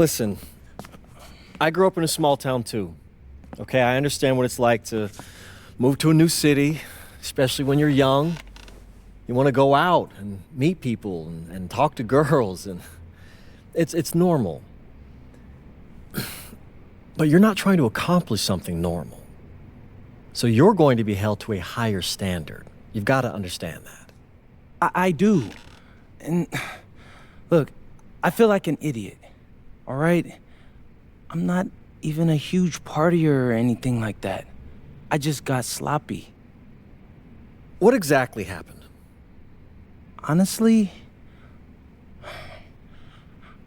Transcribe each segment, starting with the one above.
Listen, I grew up in a small town too. Okay, I understand what it's like to move to a new city, especially when you're young. You want to go out and meet people and talk to girls, and it's normal. But you're not trying to accomplish something normal. So you're going to be held to a higher standard. You've got to understand that. I do. And look, I feel like an idiot, all right? I'm not even a huge partier or anything like that. I just got sloppy. What exactly happened? Honestly,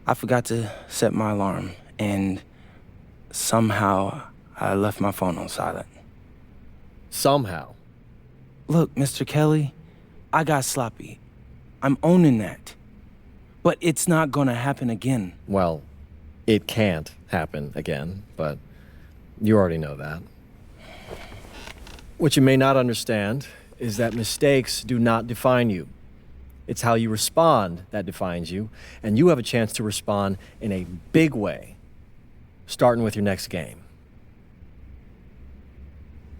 I forgot to set my alarm, and somehow I left my phone on silent. Somehow? Look, Mr. Kelly, I got sloppy. I'm owning that. But it's not gonna happen again. Well, it can't happen again, but you already know that. What you may not understand is that mistakes do not define you. It's how you respond that defines you, and you have a chance to respond in a big way, starting with your next game.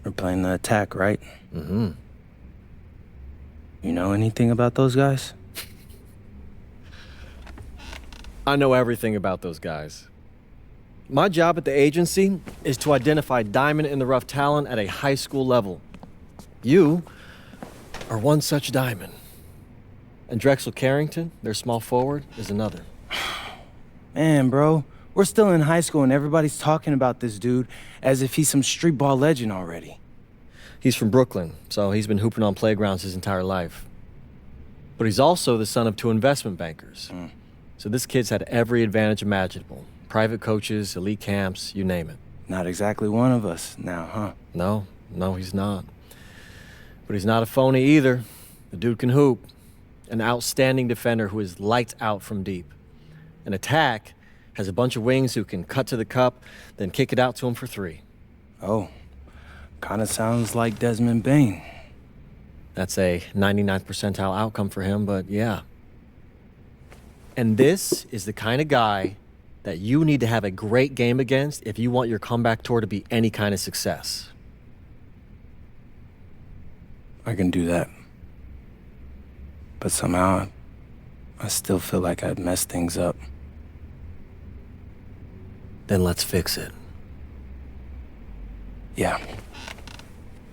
We're playing the attack, right? Mm-hmm. You know anything about those guys? I know everything about those guys. My job at the agency is to identify diamond in the rough talent at a high school level. You are one such diamond. And Drexel Carrington, their small forward, is another. Man, bro, we're still in high school and everybody's talking about this dude as if he's some street ball legend already. He's from Brooklyn, so he's been hooping on playgrounds his entire life. But he's also the son of 2 investment bankers. So this kid's had every advantage imaginable. Private coaches, elite camps, you name it. Not exactly one of us now, huh? No, he's not. But he's not a phony either. The dude can hoop. An outstanding defender who is lights out from deep. An attack has a bunch of wings who can cut to the cup, then kick it out to him for 3. Oh, kind of sounds like Desmond Bain. That's a 99th percentile outcome for him, but yeah. And this is the kind of guy that you need to have a great game against if you want your comeback tour to be any kind of success. I can do that. But somehow, I still feel like I'd messed things up. Then let's fix it. Yeah.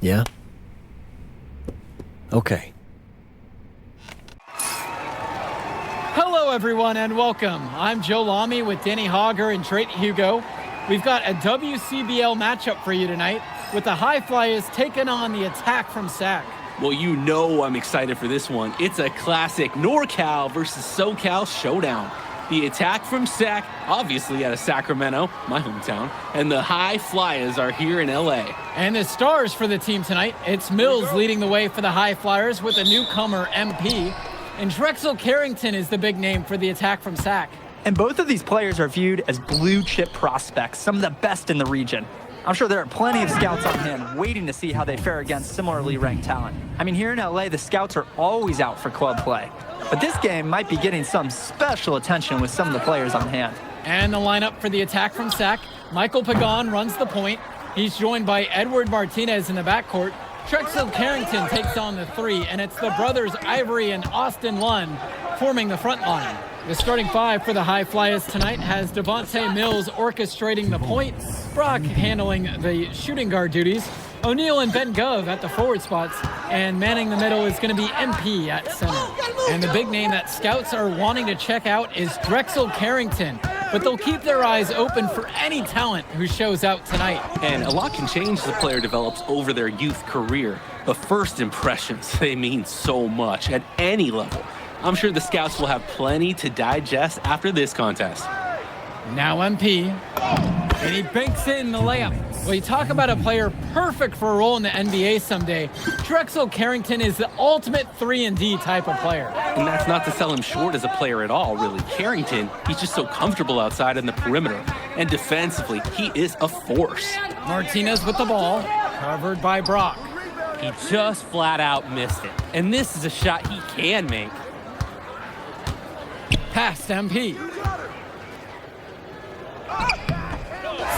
Yeah? Okay. Hello, everyone, and welcome. I'm Joe Lamy with Danny Hogger and Drake Hugo. We've got a WCBL matchup for you tonight with the High Flyers taking on the Attack from SAC. Well, you know I'm excited for this one. It's a classic NorCal versus SoCal showdown. The Attack from SAC, obviously out of Sacramento, my hometown, and the High Flyers are here in LA. And the stars for the team tonight, it's Mills leading the way for the High Flyers with a newcomer, MP. And Drexel Carrington is the big name for the Attack from SAC. And both of these players are viewed as blue-chip prospects, some of the best in the region. I'm sure there are plenty of scouts on hand waiting to see how they fare against similarly ranked talent. I mean, here in LA, the scouts are always out for club play. But this game might be getting some special attention with some of the players on hand. And the lineup for the Attack from SAC, Michael Pagan runs the point. He's joined by Edward Martinez in the backcourt. Drexel Carrington takes on the 3, and it's the brothers Ivory and Austin Lund forming the front line. The starting 5 for the High Flyers tonight has Devontae Mills orchestrating the point, Brock handling the shooting guard duties, O'Neal and Ben Gov at the forward spots, and manning the middle is going to be MP at center. And the big name that scouts are wanting to check out is Drexel Carrington, but they'll keep their eyes open for any talent who shows out tonight. And a lot can change as the player develops over their youth career, but first impressions, they mean so much at any level. I'm sure the scouts will have plenty to digest after this contest. Now MP, and he banks in the layup. Well, you talk about a player perfect for a role in the NBA someday. Drexel Carrington is the ultimate 3-and-D type of player. And that's not to sell him short as a player at all, really. Carrington, he's just so comfortable outside in the perimeter. And defensively, he is a force. Martinez with the ball, covered by Brock. He just flat out missed it. And this is a shot he can make. Past MP.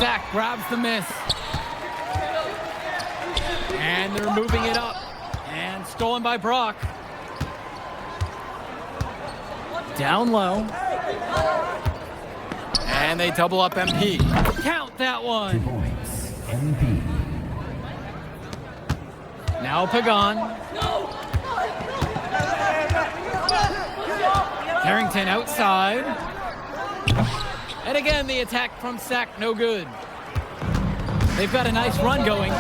Sack grabs the miss. And they're moving it up. And stolen by Brock. Down low. And they double up MP. Count that one. 2 points. MP. Now Pagan. Carrington outside. And again, the attack from Sack, no good. They've got a nice run going.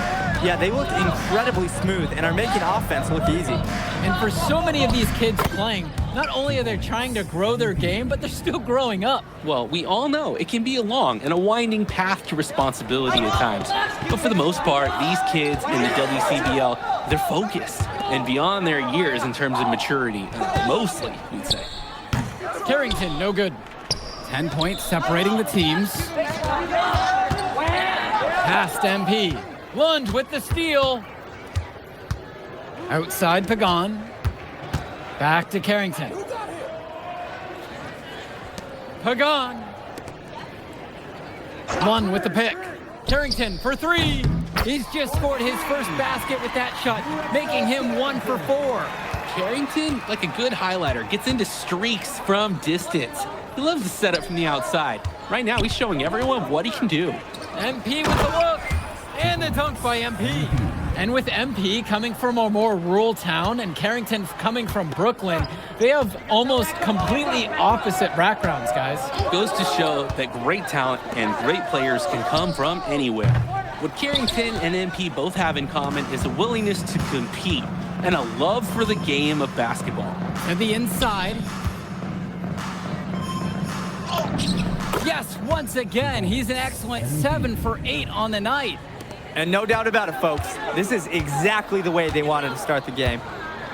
Yeah, they look incredibly smooth and are making offense look easy. And for so many of these kids playing, not only are they trying to grow their game, but they're still growing up. Well, we all know it can be a long and a winding path to responsibility at times. But for the most part, these kids in the WCBL, they're focused and beyond their years in terms of maturity, mostly, we'd say. Carrington, no good. 10 points separating the teams. Past MP. Lund with the steal. Outside Pagan. Back to Carrington. Pagan. Lund with the pick. Carrington for three. He's just scored his first basket with that shot, making him 1 for 4. Carrington, like a good highlighter, gets into streaks from distance. He loves to set up from the outside. Right now, he's showing everyone what he can do. MP with the look. And the dunk by MP. And with MP coming from a more rural town and Carrington coming from Brooklyn, they have almost completely opposite backgrounds, guys. Goes to show that great talent and great players can come from anywhere. What Carrington and MP both have in common is a willingness to compete and a love for the game of basketball. To the inside. Yes, once again, he's an excellent 7 for 8 on the night. And no doubt about it, folks, this is exactly the way they wanted to start the game.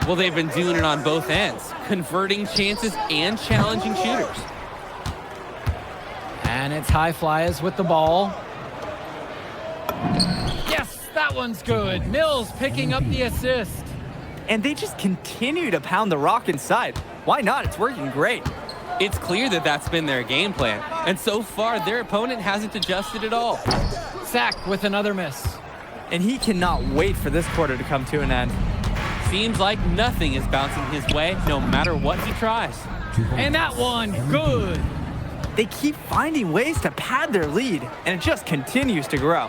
Well, they've been doing it on both ends, converting chances and challenging shooters. And it's High Flyers with the ball. Yes, that one's good. Mills picking up the assist. And they just continue to pound the rock inside. Why not? It's working great. It's clear that that's been their game plan, and so far their opponent hasn't adjusted at all. Sack with another miss. And he cannot wait for this quarter to come to an end. Seems like nothing is bouncing his way, no matter what he tries. And that one, good. They keep finding ways to pad their lead, and it just continues to grow.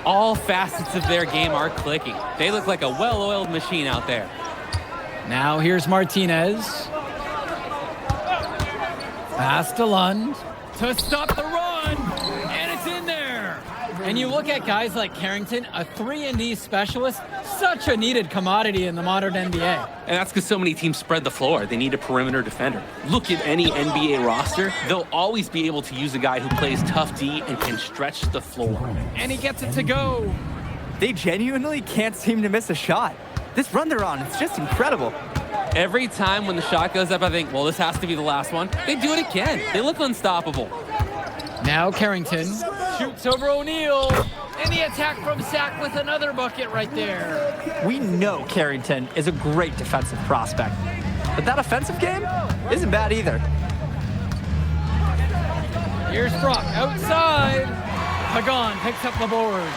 All facets of their game are clicking. They look like a well-oiled machine out there. Now here's Martinez. Pass to Lund to stop the run, and it's in there. And you look at guys like Carrington, a 3-and-D specialist, such a needed commodity in the modern NBA. And that's because so many teams spread the floor. They need a perimeter defender. Look at any NBA roster. They'll always be able to use a guy who plays tough D and can stretch the floor. And he gets it to go. They genuinely can't seem to miss a shot. This run they're on, it's just incredible. Every time when the shot goes up, I think, well, this has to be the last one. They do it again. They look unstoppable. Now Carrington shoots over O'Neal. And the attack from Sack with another bucket right there. We know Carrington is a great defensive prospect, but that offensive game isn't bad either. Here's Brock outside. Pagan picks up the board.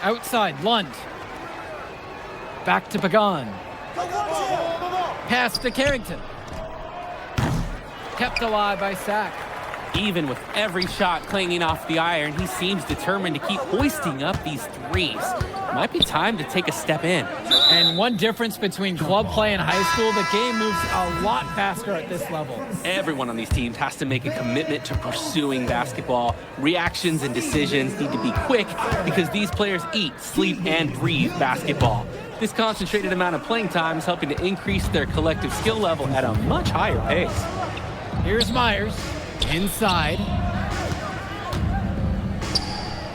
Outside, Lund. Back to Pagan. Pass to Carrington. Kept alive by Sack. Even with every shot clanging off the iron, he seems determined to keep hoisting up these threes. Might be time to take a step in. And one difference between club play and high school, the game moves a lot faster at this level. Everyone on these teams has to make a commitment to pursuing basketball. Reactions and decisions need to be quick because these players eat, sleep, and breathe basketball. This concentrated amount of playing time is helping to increase their collective skill level at a much higher pace. Here's Myers. Inside.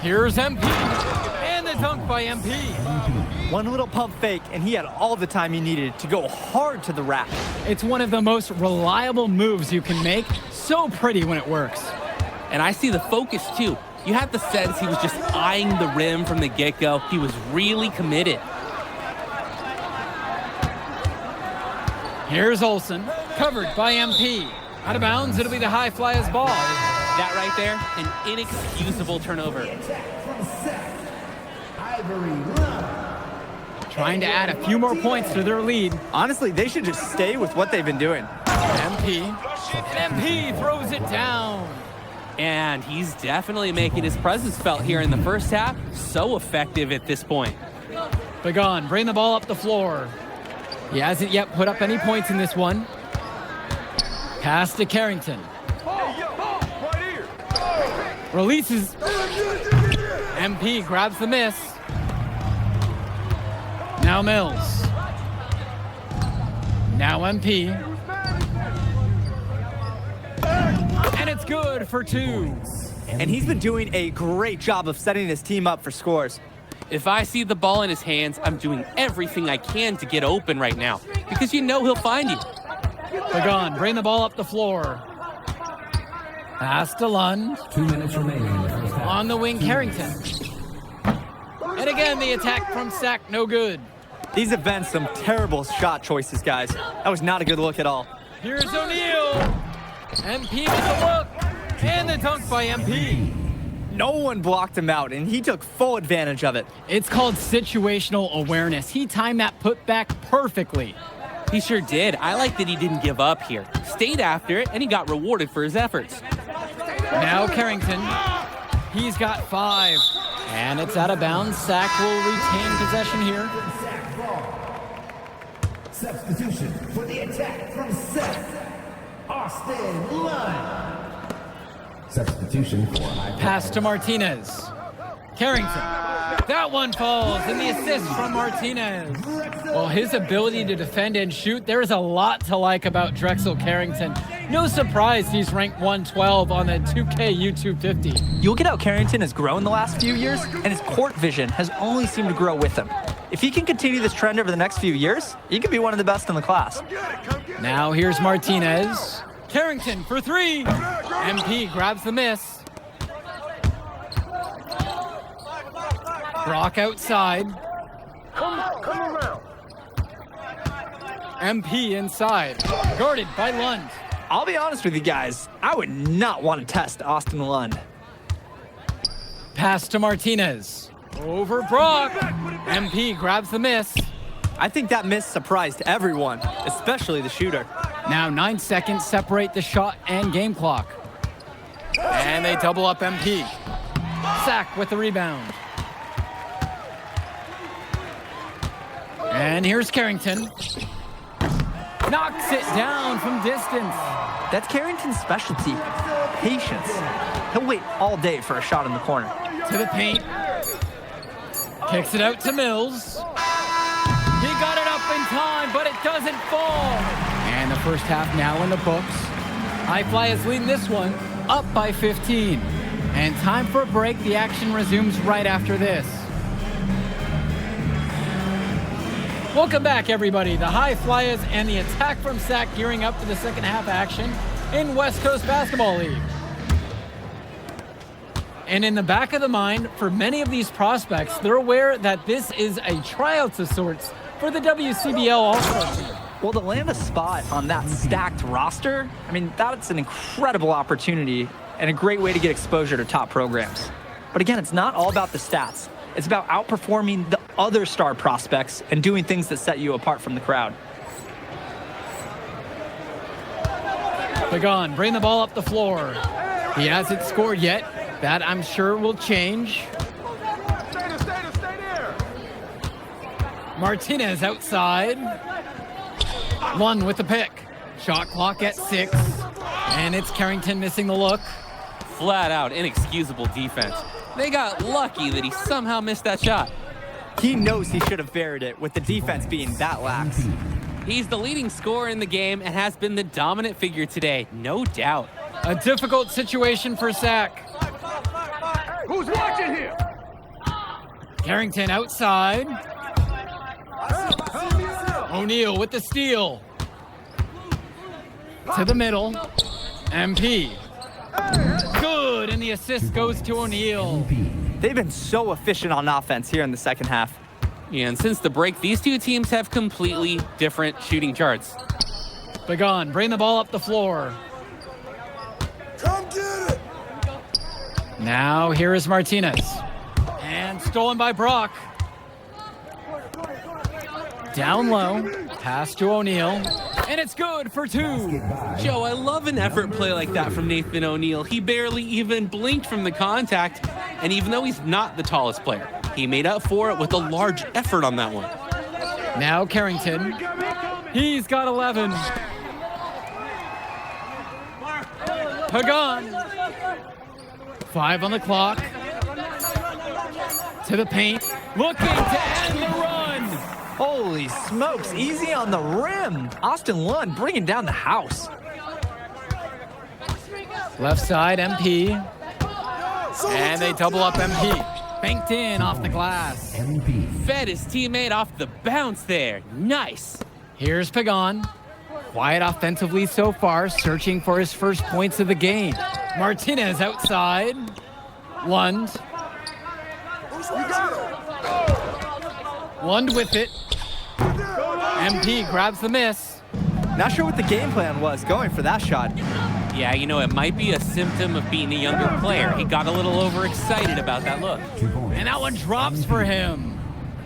Here's MP. And the dunk by MP. One little pump fake, and he had all the time he needed to go hard to the rack. It's one of the most reliable moves you can make. So pretty when it works. And I see the focus, too. You have the sense he was just eyeing the rim from the get-go. He was really committed. Here's Olsen. Covered by MP. Out of bounds, it'll be the High Flyers ball. That right there, an inexcusable turnover. Trying to add a few more points to their lead. Honestly, they should just stay with what they've been doing. MP. And MP throws it down. And he's definitely making his presence felt here in the first half. So effective at this point. Pagan, bring the ball up the floor. He hasn't yet put up any points in this one. Pass to Carrington. Releases. MP grabs the miss. Now Mills. Now MP. And it's good for 2. And he's been doing a great job of setting his team up for scores. If I see the ball in his hands, I'm doing everything I can to get open right now because you know he'll find you. Pagan, bring the ball up the floor. Pass to Lund. 2 minutes remaining in the first half. On the wing, Carrington. And again, the attack from Sack, no good. These have been some terrible shot choices, guys. That was not a good look at all. Here's O'Neal. MP with the look. And the dunk by MP. No one blocked him out, and he took full advantage of it. It's called situational awareness. He timed that putback perfectly. He sure did. I like that he didn't give up here. Stayed after it, and he got rewarded for his efforts. Now Carrington. He's got 5. And it's out of bounds. Sack will retain possession here. Substitution for the attack from Seth. Austin Lund. Substitution for high. Pass to Martinez. Carrington. That one falls, and the assist from Martinez. Well, his ability to defend and shoot, there's a lot to like about Drexel Carrington. No surprise he's ranked 112 on the 2K YouTube 50. You look at how Carrington has grown the last few years, and his court vision has only seemed to grow with him. If he can continue this trend over the next few years, he could be one of the best in the class. Now here's Martinez. Carrington for 3. MP grabs the miss. Brock outside. MP inside. Guarded by Lund. I'll be honest with you guys, I would not want to test Austin Lund. Pass to Martinez. Over Brock. MP grabs the miss. I think that miss surprised everyone, especially the shooter. Now 9 seconds separate the shot and game clock. And they double up MP. Sack with the rebound. And here's Carrington. Knocks it down from distance. That's Carrington's specialty, patience. He'll wait all day for a shot in the corner. To the paint. Kicks it out to Mills. He got it up in time, but it doesn't fall. And the first half now in the books. High Flyers leading this one, up by 15. And time for a break. The action resumes right after this. Welcome back, everybody. The High Flyers and the attack from Sack gearing up for the second half action in West Coast Basketball League. And in the back of the mind, for many of these prospects, they're aware that this is a tryout of sorts for the WCBL All-Star team. Well, to land a spot on that stacked roster, I mean, that's an incredible opportunity and a great way to get exposure to top programs. But again, it's not all about the stats. It's about outperforming the other star prospects and doing things that set you apart from the crowd. Pagan, bring the ball up the floor. He hasn't scored yet. That, I'm sure, will change. Martinez outside. Lund with the pick. Shot clock at 6. And it's Carrington missing the look. Flat out inexcusable defense. They got lucky that he somehow missed that shot. He knows he should have buried it with the defense being that lax. He's the leading scorer in the game and has been the dominant figure today, no doubt. A difficult situation for Sack. Who's watching here? Carrington outside. O'Neal with the steal. To the middle. MP. Good, and the assist goes to O'Neal. They've been so efficient on offense here in the second half. Yeah, and since the break, these two teams have completely different shooting charts. Pagan, bring the ball up the floor. Come get it! Now here is Martinez. And stolen by Brock. Down low, pass to O'Neal, and it's good for 2. Joe, I love an effort play like that from Nathan O'Neal. He barely even blinked from the contact, and even though he's not the tallest player, he made up for it with a large effort on that one. Now Carrington. He's got 11. Pagan. 5 on the clock. To the paint. Looking to end the run. Holy smokes, easy on the rim. Austin Lund bringing down the house. Left side, MP. And they double up MP. Banked in off the glass. MP. Fed his teammate off the bounce there. Nice. Here's Pagan. Quiet offensively so far, searching for his first points of the game. Martinez outside. Lund. Lund with it. MP grabs the miss. Not sure what the game plan was going for that shot. Yeah, you know, it might be a symptom of being a younger player. He got a little overexcited about that look. And that one drops for him.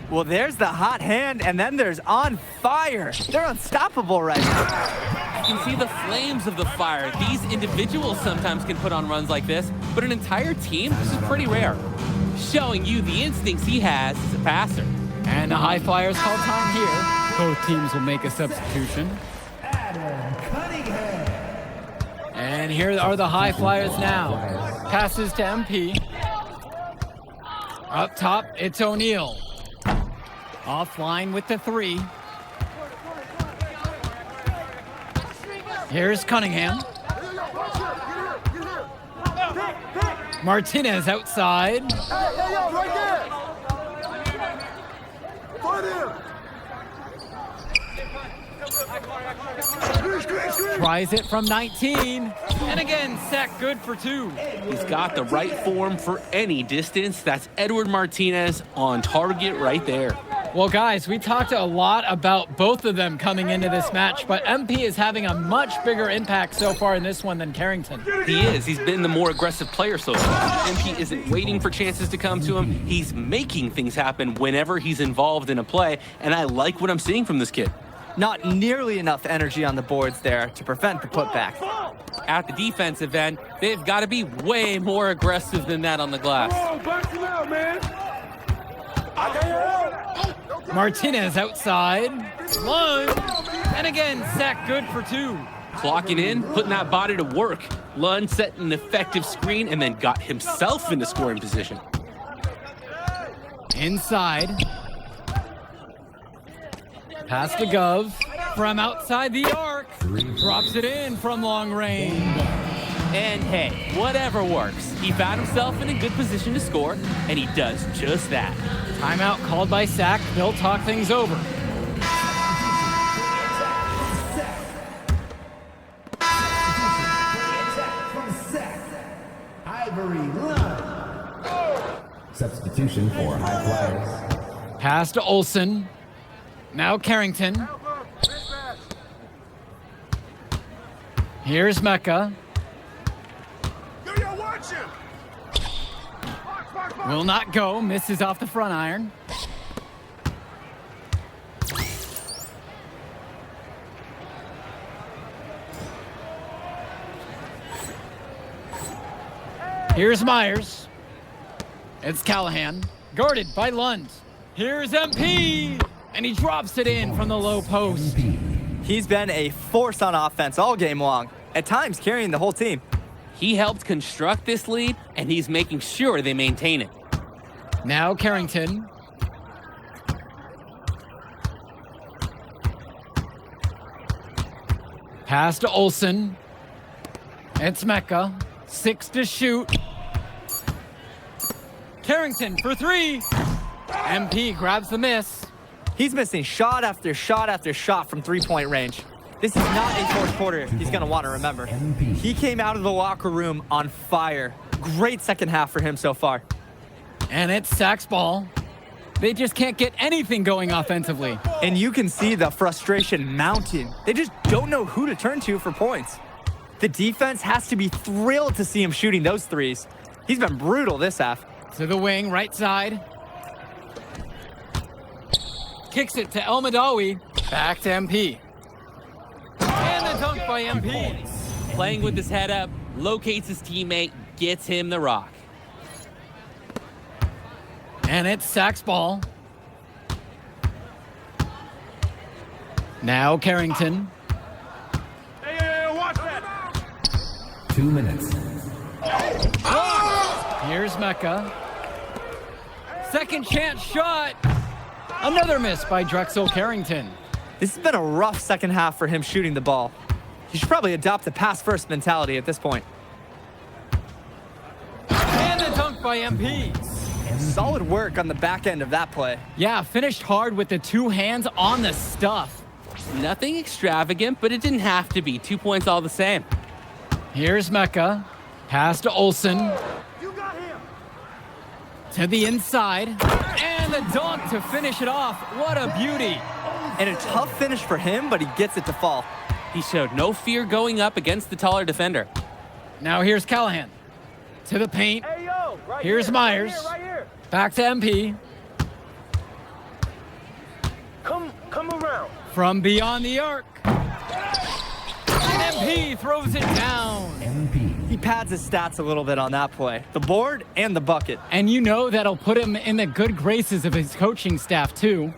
Well, there's the hot hand, and then there's on fire. They're unstoppable right now. You can see the flames of the fire. These individuals sometimes can put on runs like this, but an entire team, this is pretty rare. Showing you the instincts he has as a passer. And the High Flyers call time here. Both teams will make a substitution. And here are the High Flyers now. Passes to MP. Up top, it's O'Neal. Offline with the 3. Here's Cunningham. Martinez outside. Tries it from 19. And again, sack good for 2. He's got the right form for any distance. That's Edward Martinez on target right there. Well, guys, we talked a lot about both of them coming into this match, but MP is having a much bigger impact so far in this one than Carrington. He is. He's been the more aggressive player so far. MP isn't waiting for chances to come to him. He's making things happen whenever he's involved in a play, and I like what I'm seeing from this kid. Not nearly enough energy on the boards there to prevent the putback. At the defensive end, they've got to be way more aggressive than that on the glass. Martinez outside. Lund. And again, sack good for 2. Clocking in, putting that body to work. Lund set an effective screen and then got himself into scoring position. Inside. Pass to Gov from outside the arc. Drops it in from long range. And hey, whatever works. He found himself in a good position to score, and he does just that. Timeout called by Sack. They'll talk things over. Substitution for High Flyers. Pass to Olsen. Now Carrington. Here's Mecca. Will not go. Misses off the front iron. Here's Myers. It's Callahan. Guarded by Lund. Here's MP. And he drops it in from the low post. He's been a force on offense all game long, at times carrying the whole team. He helped construct this lead, and he's making sure they maintain it. Now Carrington. Pass to Olsen. It's Mecca. 6 to shoot. Carrington for 3. MP grabs the miss. He's missing shot after shot after shot from three-point range. This is not a fourth quarter he's going to want to remember. He came out of the locker room on fire. Great second half for him so far. And it's Sack's ball. They just can't get anything going offensively. And you can see the frustration mounting. They just don't know who to turn to for points. The defense has to be thrilled to see him shooting those threes. He's been brutal this half. To the wing, right side. Kicks it to El Madawi. Back to MP. And the dunk by MP. Playing with his head up, locates his teammate, gets him the rock. And it's Sack's ball. Now Carrington. Hey, watch that. 2 minutes. Here's Mecca. Second chance shot. Another miss by Drexel Carrington. This has been a rough second half for him shooting the ball. He should probably adopt the pass-first mentality at this point. And the dunk by MP. Solid work on the back end of that play. Yeah, finished hard with the 2 hands on the stuff. Nothing extravagant, but it didn't have to be. 2 points all the same. Here's Mecca. Pass to Olsen. You got him. To the inside. And the dunk to finish it off. What a beauty. And a tough finish for him, but he gets it to fall. He showed no fear going up against the taller defender. Now here's Callahan. To the paint. Hey, yo. Right Here's here, Myers. Right here. Back to MP. Come around. From beyond the arc. And MP throws it down. MP. He pads his stats a little bit on that play. The board and the bucket. And you know that'll put him in the good graces of his coaching staff, too.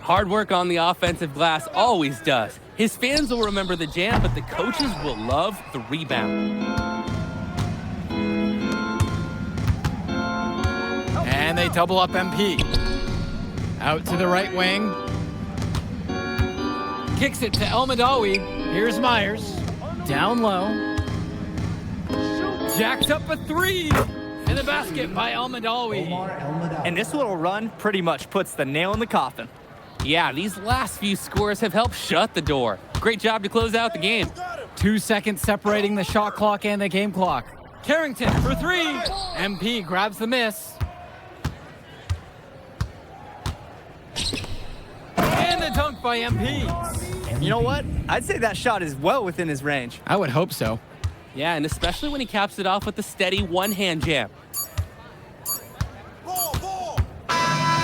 Hard work on the offensive glass always does. His fans will remember the jam, but the coaches will love the rebound. And they double up MP. Out to the right wing. Kicks it to El Madawi. Here's Myers. Down low. Jacks up a 3. In the basket by El Madawi. And this little run pretty much puts the nail in the coffin. Yeah, these last few scores have helped shut the door. Great job to close out the game. 2 seconds separating the shot clock and the game clock. Carrington for 3. MP grabs the miss. And the dunk by MP. You know what? I'd say that shot is well within his range. I would hope so. Yeah, and especially when he caps it off with a steady one-hand jam.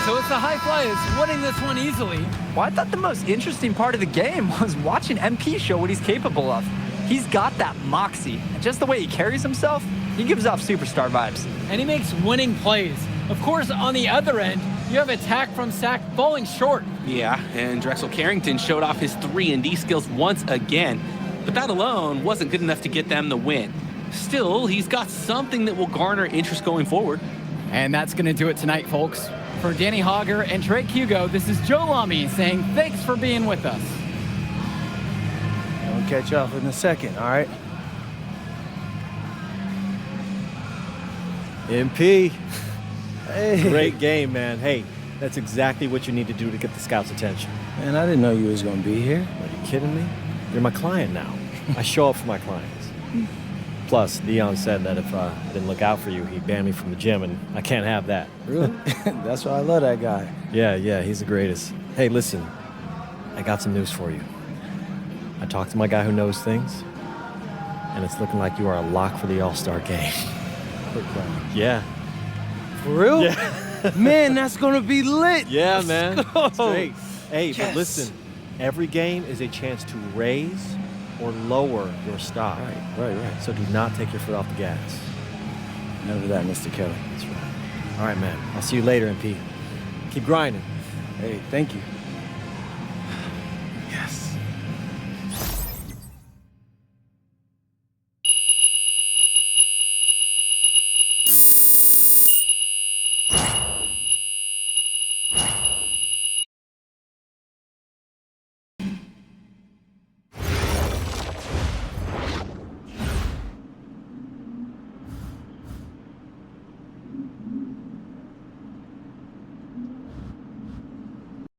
So it's the High Flyers winning this one easily. Well, I thought the most interesting part of the game was watching MP show what he's capable of. He's got that moxie, and just the way he carries himself, he gives off superstar vibes. And he makes winning plays. Of course, on the other end, you have attack from Sack falling short. Yeah, and Drexel Carrington showed off his 3-and-D skills once again. But that alone wasn't good enough to get them the win. Still, he's got something that will garner interest going forward. And that's going to do it tonight, folks. For Danny Hogger and Drake Hugo, this is Joe Lamy saying thanks for being with us. I'll catch you up in a second, all right? MP. Hey. Great game, man. Hey, that's exactly what you need to do to get the scouts' attention. Man, I didn't know you was gonna be here. Are you kidding me? You're my client now. I show up for my clients. Plus, Dion said that if I didn't look out for you, he'd ban me from the gym, and I can't have that. Really? That's why I love that guy. Yeah, he's the greatest. Hey, listen, I got some news for you. I talked to my guy who knows things, and it's looking like you are a lock for the All-Star game. Yeah. For real? Yeah. Man, that's gonna be lit. Yeah, man. go. It's great. Hey, Yes. but listen, every game is a chance to raise or lower your stock. Right. So do not take your foot off the gas. Never that, Mr. Kelly. That's right. All right, man. I'll see you later, MP. Keep grinding. Hey, thank you.